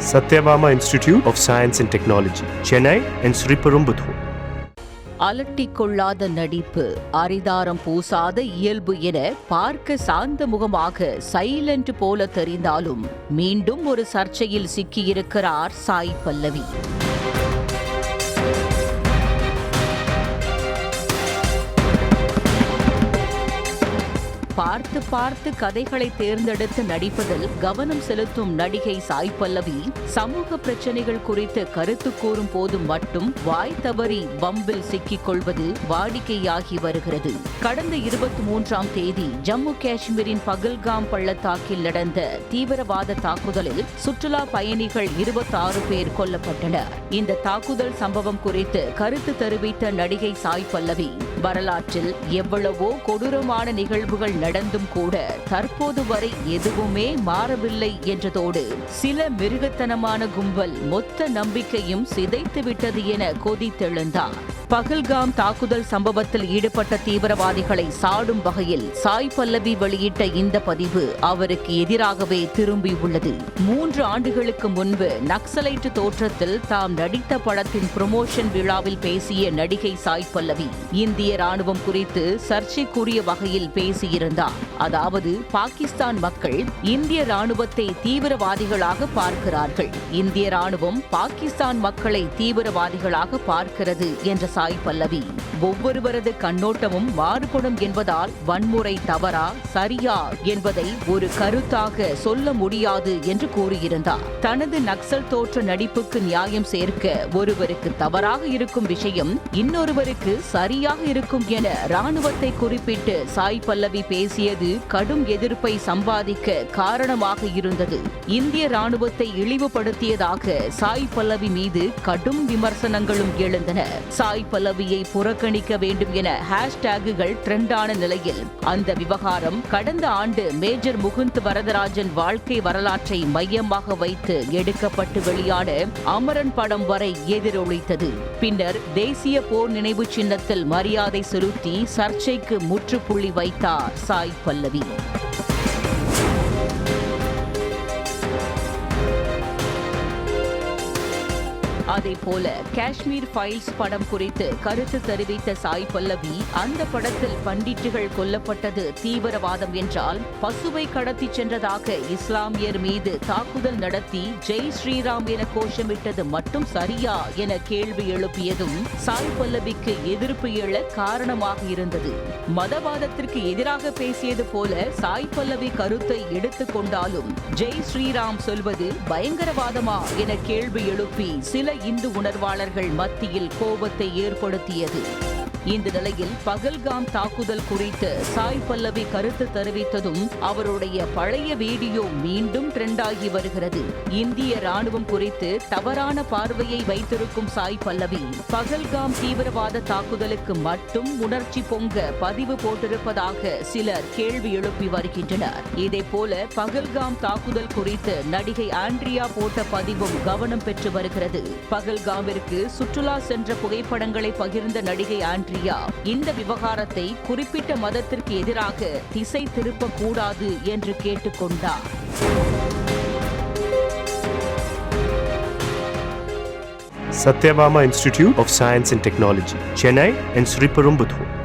Satyabama Institute of Science and Technology, Chennai and Sriperumbudur. அலட்டிக்கொள்ளாத நடிப்பு, அரிதாரம் பூசாத இயல்பு என பார்க்க சாந்த முகமாக சைலண்ட் போல தெரிந்தாலும் மீண்டும் ஒரு சர்ச்சையில் சிக்கியிருக்கிறார் சாய் பல்லவி. பார்த்து பார்த்து கதைகளை தேர்ந்தெடுத்து நடிப்பதில் கவனம் செலுத்தும் நடிகை சாய் பல்லவி சமூக பிரச்சனைகள் குறித்து கருத்து கூறும் போது மட்டும் வாய் தவறி வம்பில் சிக்கிக் கொள்வது வாடிக்கையாகி வருகிறது. கடந்த 23ஆம் தேதி ஜம்மு காஷ்மீரின் பகல்காம் பள்ளத்தாக்கில் நடந்த தீவிரவாத தாக்குதலில் சுற்றுலா பயணிகள் 26 பேர் கொல்லப்பட்டனர். இந்த தாக்குதல் சம்பவம் குறித்து கருத்து தெரிவித்த நடிகை சாய் பல்லவி, வரலாற்றில் எவ்வளவோ கொடூரமான நிகழ்வுகள் நடந்தும் கூட தற்போது வரை எதுவுமே மாறவில்லை என்றதோடு சில மிருகத்தனமான கும்பல் மொத்த நம்பிக்கையும் சிதைத்துவிட்டது என கொதித்தெழுந்தார். பகல்காம் தாக்குதல் சம்பவத்தில் ஈடுபட்ட தீவிரவாதிகளை சாடும் வகையில் சாய் பல்லவி வெளியிட்ட இந்த பதிவு அவருக்கு எதிராகவே திரும்பியுள்ளது. 3 ஆண்டுகளுக்கு முன்பு நக்சலைட் தோற்றத்தில் தாம் நடித்த படத்தின் புரமோஷன் விழாவில் பேசிய நடிகை சாய் பல்லவி இந்திய ராணுவம் குறித்து சர்ச்சைக்குரிய வகையில் பேசியிருந்தார். அதாவது, பாகிஸ்தான் மக்கள் இந்திய ராணுவத்தை தீவிரவாதிகளாக பார்க்கிறார்கள், இந்திய ராணுவம் பாகிஸ்தான் மக்களை தீவிரவாதிகளாக பார்க்கிறது என்ற சாய் பல்லவி, ஒவ்வொருவரது கண்ணோட்டமும் மாறுபடும் என்பதால் வன்முறை தவறா சரியா என்பதை ஒரு கருத்தாக சொல்ல முடியாது என்று கூறியிருந்தார். தனது நக்சல் தோற்ற நடிப்புக்கு நியாயம் சேர்க்க ஒருவருக்கு தவறாக இருக்கும் விஷயம் இன்னொருவருக்கு சரியாக இருக்கும் என ராணுவத்தை குறிப்பிட்டு சாய் பல்லவி பேசியது கடும் எதிர்ப்பை சம்பாதிக்க காரணமாக இருந்தது. இந்திய ராணுவத்தை இழிவுபடுத்தியதாக சாய் பல்லவி மீது கடும் விமர்சனங்களும் எழுந்தன. சாய் பல்லவியை புறக்கணிக்க வேண்டும் என ஹேஷ்டேக்குகள் ட்ரெண்டான நிலையில் அந்த விவகாரம் கடந்த ஆண்டு மேஜர் முகுந்த் வரதராஜன் வாழ்க்கை வரலாற்றை மையமாக வைத்து எடுக்கப்பட்டு வெளியான அமரன் படம் வரை எதிரொலித்தது. பின்னர் தேசிய போர் நினைவு சின்னத்தில் மரியாதை செலுத்தி சர்ச்சைக்கு முற்றுப்புள்ளி வைத்தார் சாய் பல்லவி. அதேபோல காஷ்மீர் ஃபைல்ஸ் படம் குறித்து கருத்து தெரிவித்த சாய் பல்லவி, அந்த படத்தில் பண்டிட்டுகள் கொல்லப்பட்டது தீவிரவாதம் என்றால் பசுவை கடத்தி சென்றதாக இஸ்லாமியர் மீது தாக்குதல் நடத்தி ஜெய் ஸ்ரீராம் என கோஷமிட்டது மட்டும் சரியா என கேள்வி எழுப்பியதும் சாய் பல்லவிக்கு எதிர்ப்பு எழ காரணமாக இருந்தது. மதவாதத்திற்கு எதிராக பேசியது போல சாய் பல்லவி கருத்தை எடுத்துக் கொண்டாலும் ஜெய் ஸ்ரீராம் சொல்வது பயங்கரவாதமா என கேள்வி எழுப்பி சில இந்து உணர்வாளர்கள் மத்தியில் கோபத்தை ஏற்படுத்தியது. இந்த நிலையில் பகல்காம் தாக்குதல் குறித்து சாய் பல்லவி கருத்து தெரிவித்ததும் அவருடைய பழைய வீடியோ மீண்டும் ட்ரெண்டாகி வருகிறது. இந்திய ராணுவம் குறித்து தவறான பார்வையை வைத்திருக்கும் சாய் பல்லவி பகல்காம் தீவிரவாத தாக்குதலுக்கு மட்டும் உணர்ச்சி பொங்க பதிவு போட்டிருப்பதாக சிலர் கேள்வி எழுப்பி வருகின்றனர். இதேபோல பகல்காம் தாக்குதல் குறித்து நடிகை ஆண்ட்ரியா போட்ட பதிவும் கவனம் பெற்று வருகிறது. பகல்காமிற்கு சுற்றுலா சென்ற புகைப்படங்களை பகிர்ந்த நடிகை ஆண்ட்ரியா இந்த விவகாரத்தை குறிப்பிட்ட மதத்திற்கு எதிராக திசை திருப்பக்கூடாது என்று கேட்டுக்கொண்டார். Satyabama Institute of Science and Technology, Chennai and Sriperumbudur.